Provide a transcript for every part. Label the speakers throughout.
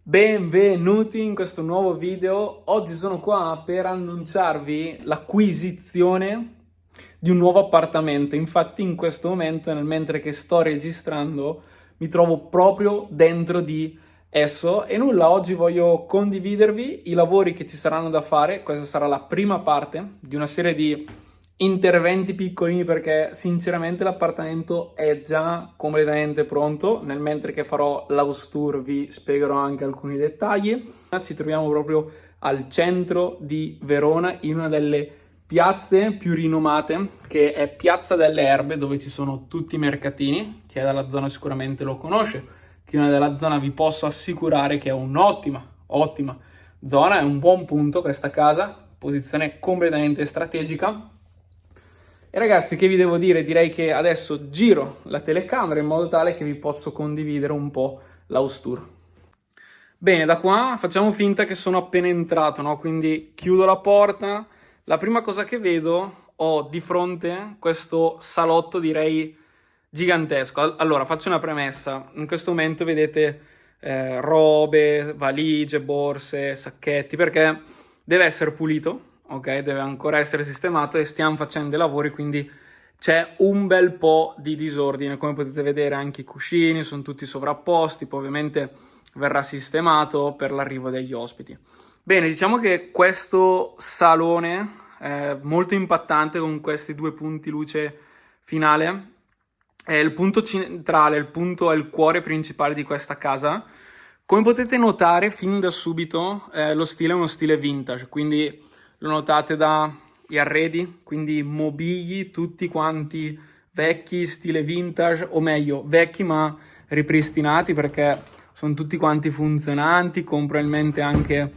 Speaker 1: Benvenuti in questo nuovo video. Oggi sono qua per annunciarvi l'acquisizione di un nuovo appartamento. Infatti in questo momento, mentre che sto registrando, mi trovo proprio dentro di esso e nulla, oggi voglio condividervi i lavori che ci saranno da fare. Questa sarà la prima parte di una serie di interventi piccolini perché sinceramente l'appartamento è già completamente pronto. Mentre che farò l'house tour vi spiegherò anche alcuni dettagli. Ci troviamo proprio al centro di Verona, in una delle piazze più rinomate, che è Piazza delle Erbe, dove ci sono tutti i mercatini. Chi è dalla zona sicuramente lo conosce, chi non è della zona vi posso assicurare che è un'ottima zona, è un buon punto questa casa, posizione completamente strategica. E ragazzi, che vi devo dire? Direi che adesso giro la telecamera in modo tale che vi posso condividere un po' l'house tour. Bene, da qua facciamo finta che sono appena entrato, no? Quindi chiudo la porta. La prima cosa che vedo, ho di fronte questo salotto, direi gigantesco. Allora, faccio una premessa. In questo momento vedete robe, valigie, borse, sacchetti, perché deve essere pulito. Ok, deve ancora essere sistemato e stiamo facendo i lavori, quindi c'è un bel po' di disordine. Come potete vedere anche i cuscini sono tutti sovrapposti, poi ovviamente verrà sistemato per l'arrivo degli ospiti. Bene, diciamo che questo salone è molto impattante con questi due punti luce finale. È il punto centrale, è il cuore principale di questa casa. Come potete notare fin da subito lo stile è uno stile vintage, quindi lo notate dagli arredi, quindi mobili tutti quanti vecchi, stile vintage, o meglio, vecchi ma ripristinati perché sono tutti quanti funzionanti, con probabilmente anche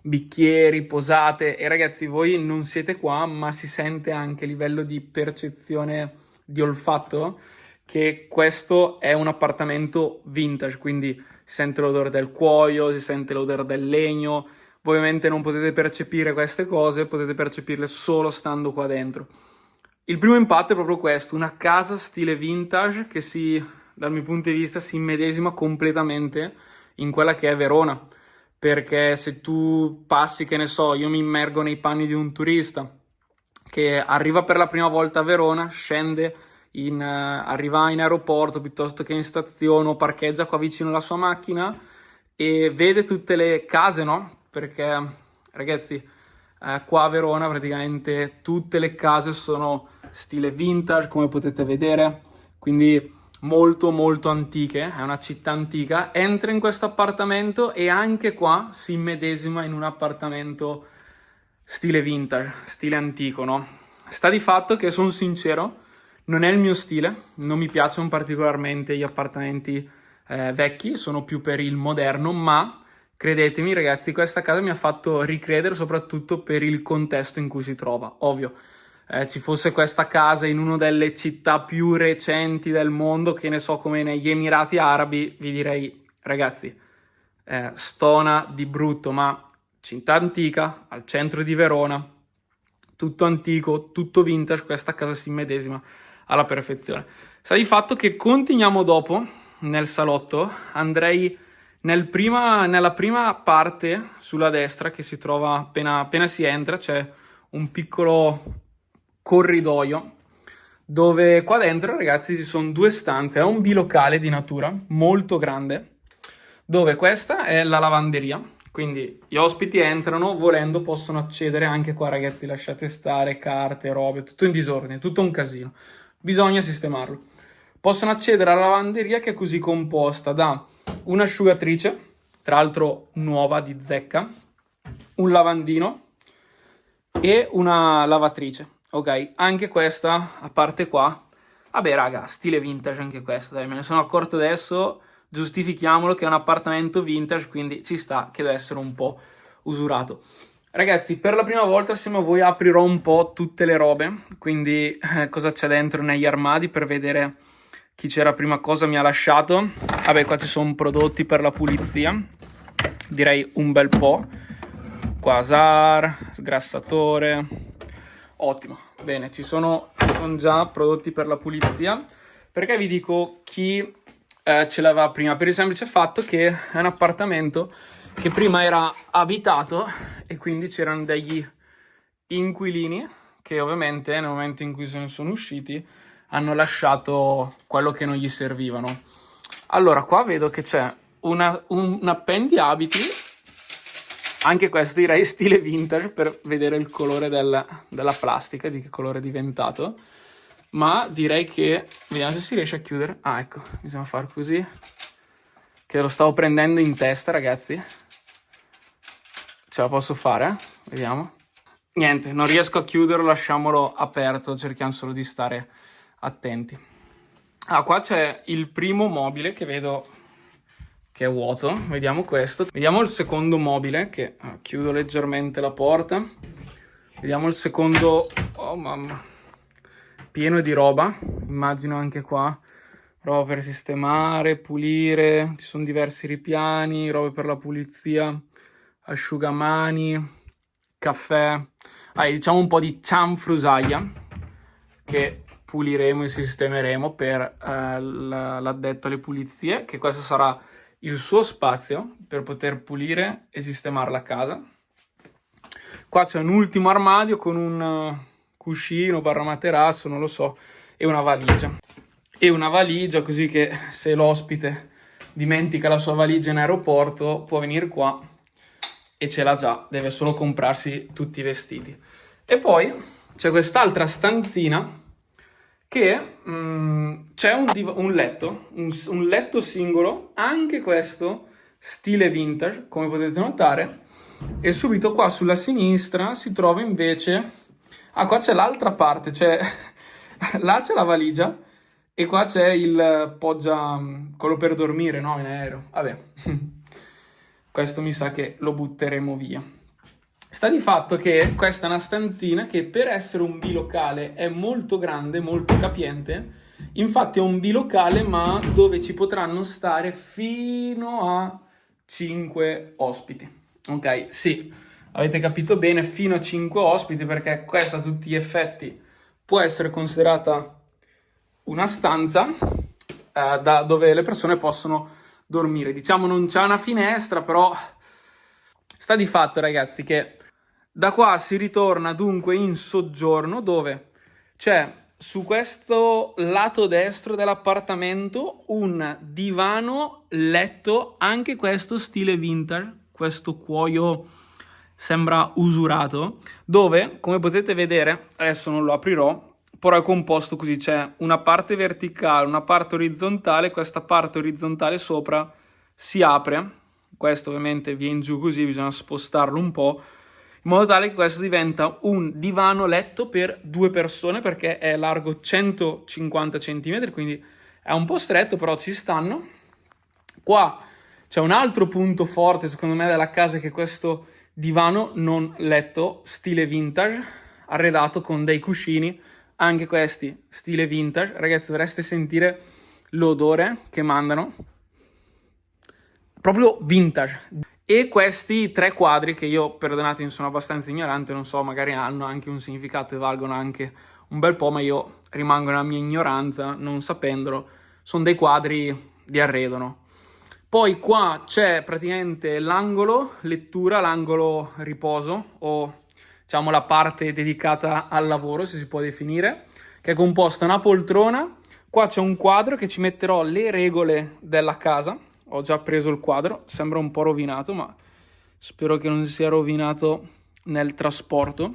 Speaker 1: bicchieri, posate. E ragazzi, voi non siete qua, ma si sente anche a livello di percezione di olfatto che questo è un appartamento vintage, quindi si sente l'odore del cuoio, si sente l'odore del legno. Voi ovviamente non potete percepire queste cose, potete percepirle solo stando qua dentro. Il primo impatto è proprio questo, una casa stile vintage che dal mio punto di vista, si immedesima completamente in quella che è Verona. Perché se tu passi, che ne so, io mi immergo nei panni di un turista che arriva per la prima volta a Verona, arriva in aeroporto piuttosto che in stazione o parcheggia qua vicino alla sua macchina e vede tutte le case, no? Perché ragazzi, qua a Verona praticamente tutte le case sono stile vintage, come potete vedere, quindi molto molto antiche, è una città antica. Entra in questo appartamento e anche qua si immedesima in un appartamento stile vintage, stile antico, no? Sta di fatto che, sono sincero, non è il mio stile, non mi piacciono particolarmente gli appartamenti vecchi, sono più per il moderno, ma credetemi ragazzi, questa casa mi ha fatto ricredere soprattutto per il contesto in cui si trova. Ovvio, ci fosse questa casa in una delle città più recenti del mondo, che ne so, come negli Emirati Arabi, vi direi ragazzi, stona di brutto, ma città antica, al centro di Verona, tutto antico, tutto vintage, questa casa si immedesima alla perfezione. Sta di fatto che continuiamo dopo nel salotto, andrei nella prima parte sulla destra che si trova appena si entra, c'è un piccolo corridoio dove qua dentro ragazzi ci sono due stanze, è un bilocale di natura molto grande dove questa è la lavanderia, quindi gli ospiti entrano, volendo possono accedere anche qua ragazzi, lasciate stare carte, robe, tutto in disordine, tutto un casino, bisogna sistemarlo. Possono accedere alla lavanderia che è così composta da un'asciugatrice, tra l'altro nuova di zecca, un lavandino e una lavatrice. Ok, anche questa, a parte qua, vabbè raga, stile vintage anche questa, dai, me ne sono accorto adesso, giustifichiamolo che è un appartamento vintage, quindi ci sta che deve essere un po' usurato. Ragazzi, per la prima volta assieme a voi aprirò un po' tutte le robe, quindi cosa c'è dentro negli armadi per vedere chi c'era prima, cosa mi ha lasciato. Vabbè, qua ci sono prodotti per la pulizia, direi un bel po'. Quasar, sgrassatore, ottimo. Bene, ci sono già prodotti per la pulizia. Perché vi dico chi ce l'aveva prima, per il semplice fatto che è un appartamento che prima era abitato e quindi c'erano degli inquilini che ovviamente nel momento in cui se ne sono usciti hanno lasciato quello che non gli servivano. Allora, qua vedo che c'è un appendiabiti, anche questo direi stile vintage per vedere il colore della plastica, di che colore è diventato, ma direi che, vediamo se si riesce a chiudere. Ah, ecco, bisogna far così, che lo stavo prendendo in testa, ragazzi. Ce la posso fare? Vediamo. Niente, non riesco a chiuderlo, lasciamolo aperto, cerchiamo solo di stare attenti. Ah, qua c'è il primo mobile che vedo che è vuoto, vediamo questo. Vediamo il secondo mobile, che chiudo leggermente la porta. Vediamo il secondo, oh mamma, pieno di roba, immagino anche qua. Roba per sistemare, pulire, ci sono diversi ripiani, robe per la pulizia, asciugamani, caffè. Diciamo un po' di cianfrusaglia che puliremo e sistemeremo per l'addetto alle pulizie, che questo sarà il suo spazio per poter pulire e sistemare la casa. Qua c'è un ultimo armadio con un cuscino barra materasso, non lo so, e una valigia. E una valigia così che se l'ospite dimentica la sua valigia in aeroporto può venire qua e ce l'ha già, deve solo comprarsi tutti i vestiti. E poi c'è quest'altra stanzina che c'è un letto, un letto singolo, anche questo stile vintage, come potete notare, e subito qua sulla sinistra si trova invece, qua c'è l'altra parte, cioè là c'è la valigia e qua c'è il poggia, quello per dormire, no, in aereo, vabbè, questo mi sa che lo butteremo via. Sta di fatto che questa è una stanzina che per essere un bilocale è molto grande, molto capiente. Infatti è un bilocale ma dove ci potranno stare fino a 5 ospiti. Ok, sì, avete capito bene, fino a 5 ospiti perché questa a tutti gli effetti può essere considerata una stanza da dove le persone possono dormire. Diciamo non c'è una finestra, però sta di fatto, ragazzi, che da qua si ritorna dunque in soggiorno dove c'è su questo lato destro dell'appartamento un divano letto, anche questo stile vintage, questo cuoio sembra usurato, dove come potete vedere, adesso non lo aprirò, però è composto così, c'è una parte verticale, una parte orizzontale, questa parte orizzontale sopra si apre, questo ovviamente viene giù così, bisogna spostarlo un po', in modo tale che questo diventa un divano letto per 2 persone perché è largo 150 cm, quindi è un po' stretto, però ci stanno. Qua c'è un altro punto forte secondo me della casa, che è questo divano non letto stile vintage, arredato con dei cuscini, anche questi stile vintage. Ragazzi, dovreste sentire l'odore che mandano, proprio vintage. E questi 3 quadri che io, perdonatemi, sono abbastanza ignorante, non so, magari hanno anche un significato e valgono anche un bel po', ma io rimango nella mia ignoranza, non sapendolo, sono dei quadri di arredo, no? Poi qua c'è praticamente l'angolo lettura, l'angolo riposo, o diciamo la parte dedicata al lavoro, se si può definire, che è composta da una poltrona. Qua c'è un quadro che ci metterò le regole della casa. Ho già preso il quadro, sembra un po' rovinato, ma spero che non sia rovinato nel trasporto.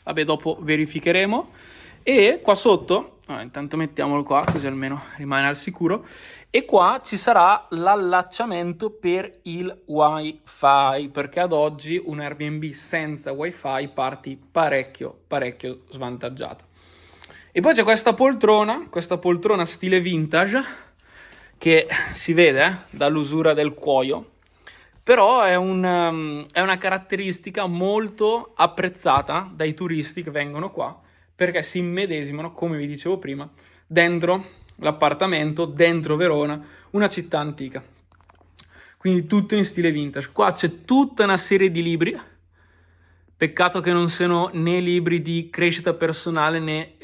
Speaker 1: Vabbè, dopo verificheremo. E qua sotto, intanto mettiamolo qua, così almeno rimane al sicuro. E qua ci sarà l'allacciamento per il wifi, perché ad oggi un Airbnb senza wifi parti parecchio svantaggiato. E poi c'è questa poltrona stile vintage, che si vede dall'usura del cuoio, però è una caratteristica molto apprezzata dai turisti che vengono qua, perché si immedesimano, come vi dicevo prima, dentro l'appartamento, dentro Verona, una città antica. Quindi tutto in stile vintage. Qua c'è tutta una serie di libri, peccato che non siano né libri di crescita personale né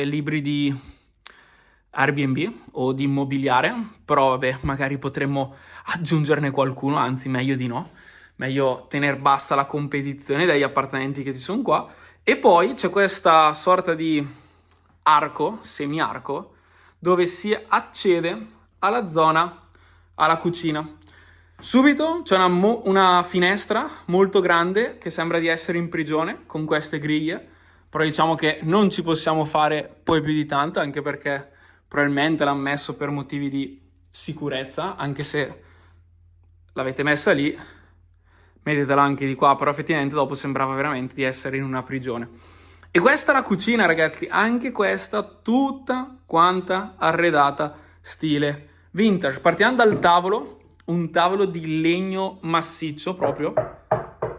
Speaker 1: libri di Airbnb o di immobiliare, però vabbè, magari potremmo aggiungerne qualcuno, anzi meglio di no, meglio tenere bassa la competizione dagli appartamenti che ci sono qua. E poi c'è questa sorta di arco, semi-arco, dove si accede alla zona, alla cucina. Subito c'è una finestra molto grande che sembra di essere in prigione con queste griglie, però diciamo che non ci possiamo fare poi più di tanto, anche perché probabilmente l'hanno messo per motivi di sicurezza, anche se l'avete messa lì, mettetela anche di qua, però effettivamente dopo sembrava veramente di essere in una prigione. E questa è la cucina, ragazzi, anche questa tutta quanta arredata stile vintage. Partiamo dal tavolo, un tavolo di legno massiccio proprio.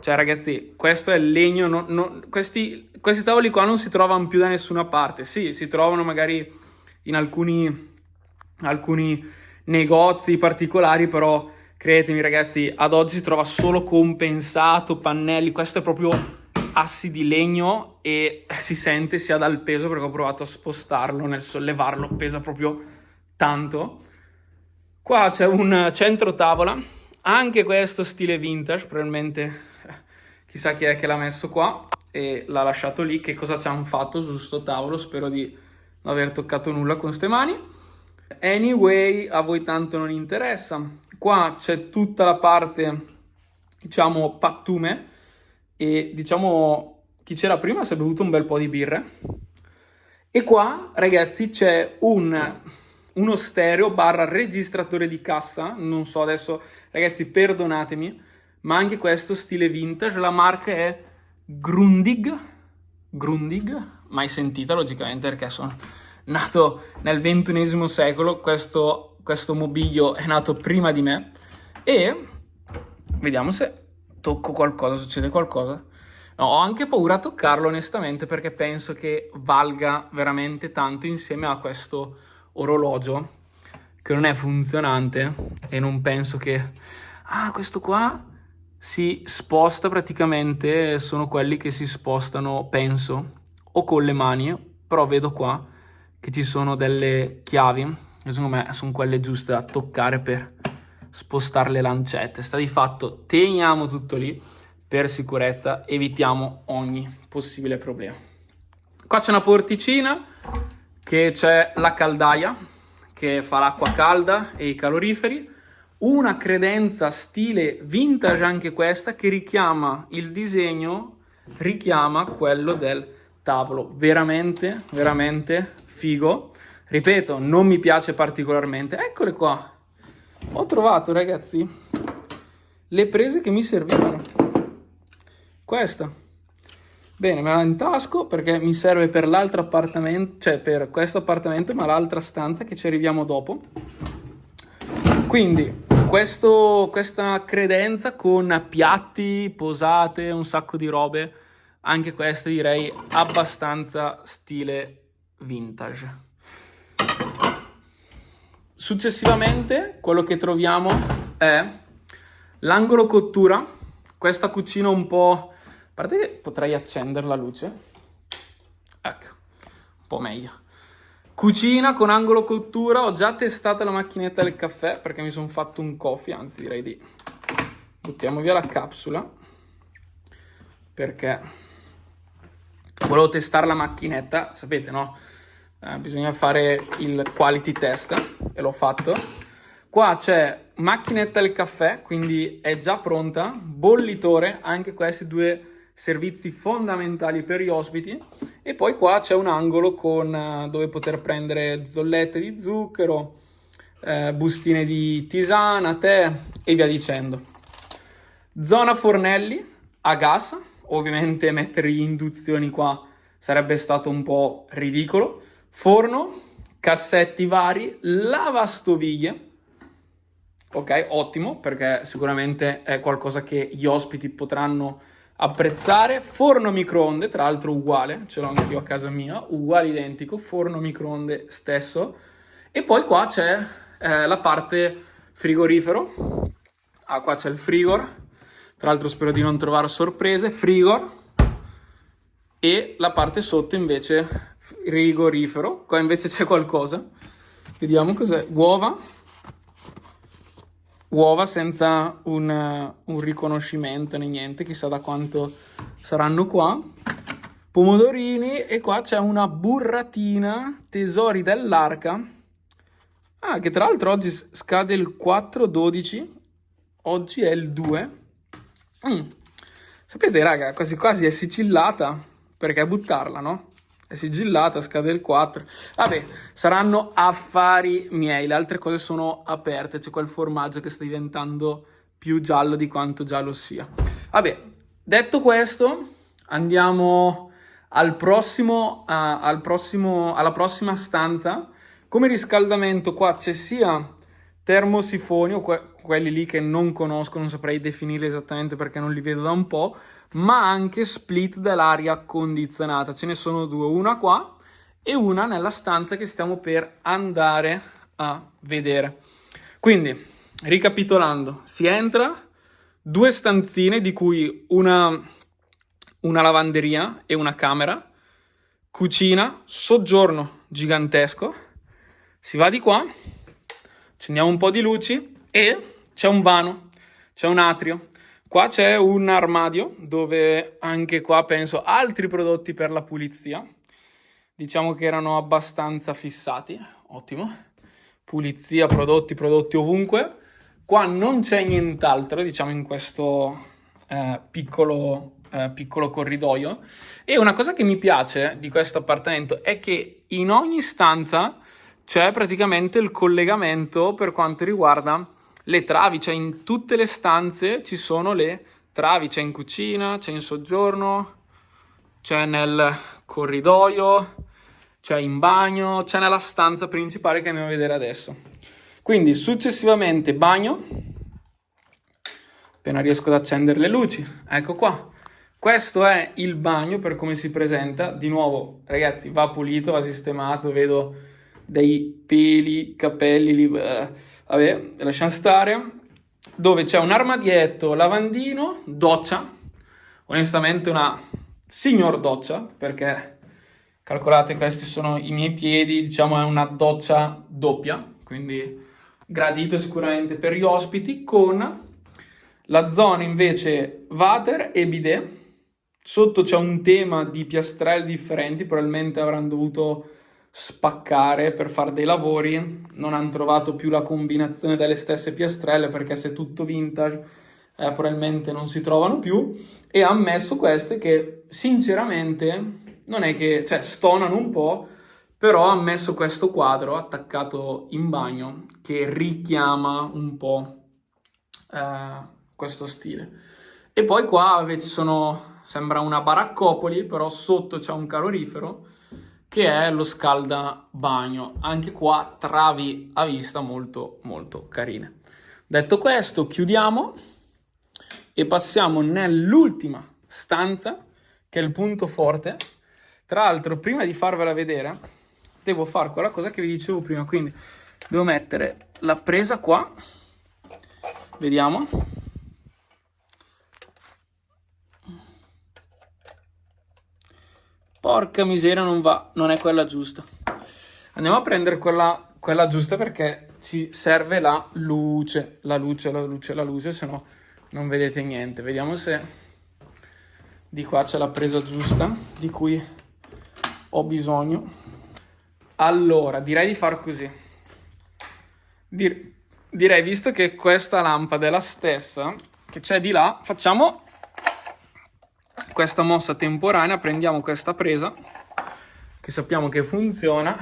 Speaker 1: Cioè, ragazzi, questo è legno, questi tavoli qua non si trovano più da nessuna parte. Sì, si trovano magari in alcuni negozi particolari, però credetemi, ragazzi, ad oggi si trova solo compensato, pannelli. Questo è proprio assi di legno e si sente sia dal peso, perché ho provato a spostarlo, nel sollevarlo pesa proprio tanto. Qua c'è un centro tavola, anche questo stile vintage, probabilmente chissà chi è che l'ha messo qua e l'ha lasciato lì. Che cosa ci hanno fatto su sto tavolo? Spero di non aver toccato nulla con ste mani. Anyway, a voi tanto non interessa. Qua c'è tutta la parte, diciamo, pattume, e diciamo chi c'era prima si è bevuto un bel po' di birre. E qua, ragazzi, c'è uno stereo barra registratore di cassa. Non so adesso, ragazzi, perdonatemi, ma anche questo stile vintage. La marca è Grundig, mai sentita logicamente perché sono nato nel XXI secolo. Questo mobilio è nato prima di me. E vediamo se tocco qualcosa, succede qualcosa. No, ho anche paura a toccarlo onestamente, perché penso che valga veramente tanto insieme a questo orologio che non è funzionante, e non penso che... questo qua si sposta praticamente, sono quelli che si spostano, penso, o con le mani, però vedo qua che ci sono delle chiavi, che secondo me sono quelle giuste da toccare per spostare le lancette. Sta di fatto, teniamo tutto lì per sicurezza, evitiamo ogni possibile problema. Qua c'è una porticina, che c'è la caldaia che fa l'acqua calda e i caloriferi, una credenza stile vintage anche questa, che richiama il disegno, richiama quello del tavolo. Veramente, veramente figo. Ripeto, non mi piace particolarmente. Eccole qua. Ho trovato, ragazzi, le prese che mi servivano. Questa. Bene, me la intasco perché mi serve per l'altro appartamento, cioè per questo appartamento, ma l'altra stanza che ci arriviamo dopo. Quindi, questa credenza con piatti, posate, un sacco di robe, anche queste direi abbastanza stile vintage. Successivamente quello che troviamo è l'angolo cottura, questa cucina un po'... A parte che potrei accendere la luce. Ecco, un po' meglio. Cucina con angolo cottura. Ho già testato la macchinetta del caffè perché mi sono fatto un coffee, anzi direi di... buttiamo via la capsula, perché volevo testare la macchinetta, sapete, no? Bisogna fare il quality test e l'ho fatto. Qua c'è macchinetta del caffè, quindi è già pronta, bollitore, anche questi due servizi fondamentali per gli ospiti. E poi qua c'è un angolo con dove poter prendere zollette di zucchero, bustine di tisana, tè e via dicendo. Zona fornelli a gas, ovviamente mettere gli induzioni qua sarebbe stato un po' ridicolo. Forno, cassetti vari, lavastoviglie. Ok, ottimo, perché sicuramente è qualcosa che gli ospiti potranno apprezzare. Forno microonde, tra l'altro uguale, ce l'ho anch'io a casa mia, uguale identico, forno microonde stesso. E poi qua c'è la parte frigorifero. Qua c'è il frigor, tra l'altro spero di non trovare sorprese, frigor. E la parte sotto invece frigorifero, qua invece c'è qualcosa. Vediamo cos'è. Uova senza un riconoscimento né niente, chissà da quanto saranno qua. Pomodorini e qua c'è una burratina, tesori dell'arca. Ah, che tra l'altro oggi scade il 4/12, oggi è il 2. Sapete, raga, quasi quasi è sigillata, perché buttarla, no? È sigillata, scade il 4. Vabbè, saranno affari miei, le altre cose sono aperte, c'è quel formaggio che sta diventando più giallo di quanto già lo sia. Vabbè, detto questo, andiamo alla prossima stanza. Come riscaldamento qua c'è sia termosifoni, quelli lì che non conosco, non saprei definirli esattamente perché non li vedo da un po', ma anche split dell'aria condizionata. Ce ne sono due, una qua e una nella stanza che stiamo per andare a vedere. Quindi, ricapitolando, si entra, due stanzine di cui una lavanderia e una camera, cucina, soggiorno gigantesco, si va di qua, accendiamo un po' di luci e c'è un vano, c'è un atrio. Qua c'è un armadio dove anche qua penso altri prodotti per la pulizia. Diciamo che erano abbastanza fissati, ottimo. Pulizia, prodotti ovunque. Qua non c'è nient'altro, diciamo, in questo piccolo corridoio. E una cosa che mi piace di questo appartamento è che in ogni stanza c'è praticamente il collegamento per quanto riguarda le travi, cioè in tutte le stanze ci sono le travi, c'è in cucina, c'è in soggiorno, c'è nel corridoio, c'è in bagno, c'è nella stanza principale che andiamo a vedere adesso. Quindi successivamente bagno, appena riesco ad accendere le luci, ecco qua. Questo è il bagno per come si presenta. Di nuovo, ragazzi, va pulito, va sistemato, vedo dei peli, capelli lì, vabbè, lasciamo stare. Dove c'è un armadietto, lavandino, doccia. Onestamente una signor doccia, perché calcolate questi sono i miei piedi, diciamo è una doccia doppia, quindi gradito sicuramente per gli ospiti, con la zona invece water e bidet. Sotto c'è un tema di piastrelle differenti, probabilmente avranno dovuto spaccare per fare dei lavori, non hanno trovato più la combinazione delle stesse piastrelle perché se è tutto vintage probabilmente non si trovano più, e ha messo queste che sinceramente non è che, cioè, stonano un po', però ha messo questo quadro attaccato in bagno che richiama un po' questo stile. E poi qua ci sono, sembra una baraccopoli, però sotto c'è un calorifero che è lo scaldabagno. Anche qua travi a vista molto molto carine. Detto questo, chiudiamo e passiamo nell'ultima stanza, che è il punto forte. Tra l'altro, prima di farvela vedere, devo fare quella cosa che vi dicevo prima, quindi devo mettere la presa qua, vediamo. Porca miseria, non va, non è quella giusta. Andiamo a prendere quella giusta perché ci serve la luce, se no non vedete niente. Vediamo se di qua c'è la presa giusta di cui ho bisogno. Allora, direi di far così. Direi, visto che questa lampada è la stessa che c'è di là, facciamo questa mossa temporanea, prendiamo questa presa che sappiamo che funziona,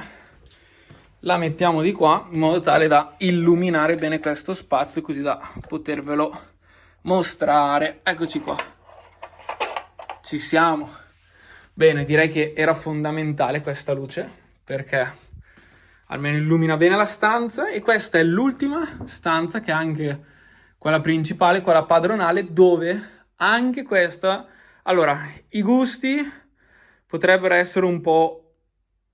Speaker 1: la mettiamo di qua in modo tale da illuminare bene questo spazio, così da potervelo mostrare. Eccoci qua, ci siamo. Bene, direi che era fondamentale questa luce perché almeno illumina bene la stanza, e questa è l'ultima stanza che è anche quella principale, quella padronale, dove anche questa, allora, i gusti potrebbero essere un po',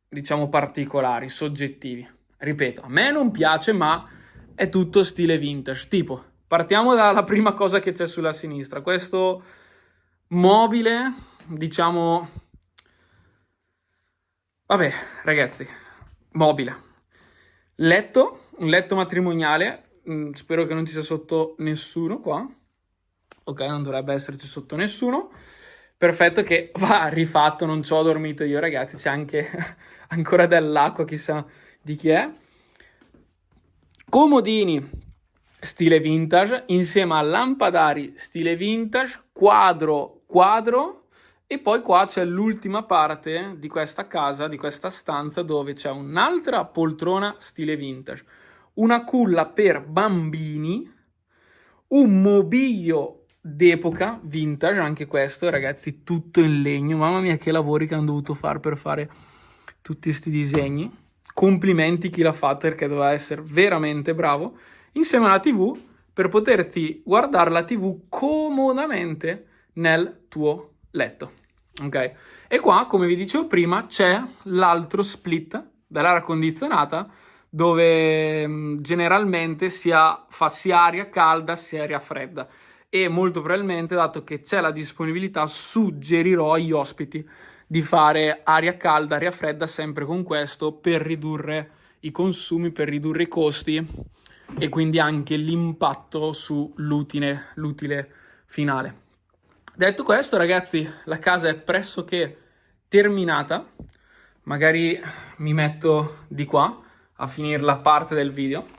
Speaker 1: diciamo, particolari, soggettivi. Ripeto, a me non piace, ma è tutto stile vintage. Tipo, partiamo dalla prima cosa che c'è sulla sinistra, questo mobile, diciamo, vabbè, ragazzi, mobile. un letto matrimoniale, spero che non ci sia sotto nessuno qua. Ok, non dovrebbe esserci sotto nessuno. Perfetto, che va rifatto, non ci ho dormito io, ragazzi, c'è anche ancora dell'acqua, chissà di chi è. Comodini stile vintage, insieme a lampadari stile vintage, quadro, e poi qua c'è l'ultima parte di questa casa, di questa stanza, dove c'è un'altra poltrona stile vintage, una culla per bambini, un mobilio d'epoca vintage, anche questo, ragazzi, tutto in legno. Mamma mia, che lavori che hanno dovuto fare per fare tutti questi disegni. Complimenti chi l'ha fatto, perché doveva essere veramente bravo. Insieme alla TV, per poterti guardare la TV comodamente nel tuo letto. Ok? E qua, come vi dicevo prima, c'è l'altro split dell'aria condizionata, dove generalmente fa sia aria calda sia aria fredda, e molto probabilmente, dato che c'è la disponibilità, suggerirò agli ospiti di fare aria calda, aria fredda, sempre con questo, per ridurre i consumi, per ridurre i costi e quindi anche l'impatto sull'utile finale. Detto questo, ragazzi, la casa è pressoché terminata. Magari mi metto di qua a finire la parte del video.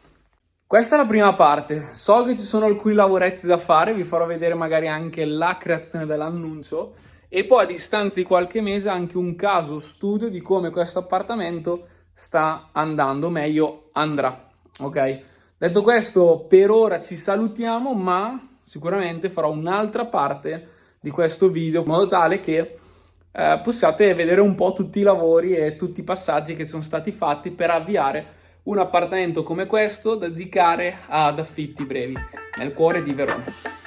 Speaker 1: Questa è la prima parte. So che ci sono alcuni lavoretti da fare, vi farò vedere magari anche la creazione dell'annuncio e poi a distanza di qualche mese anche un caso studio di come questo appartamento sta andando, meglio andrà. Ok? Detto questo, per ora ci salutiamo, ma sicuramente farò un'altra parte di questo video in modo tale che possiate vedere un po' tutti i lavori e tutti i passaggi che sono stati fatti per avviare un appartamento come questo da dedicare ad affitti brevi nel cuore di Verona.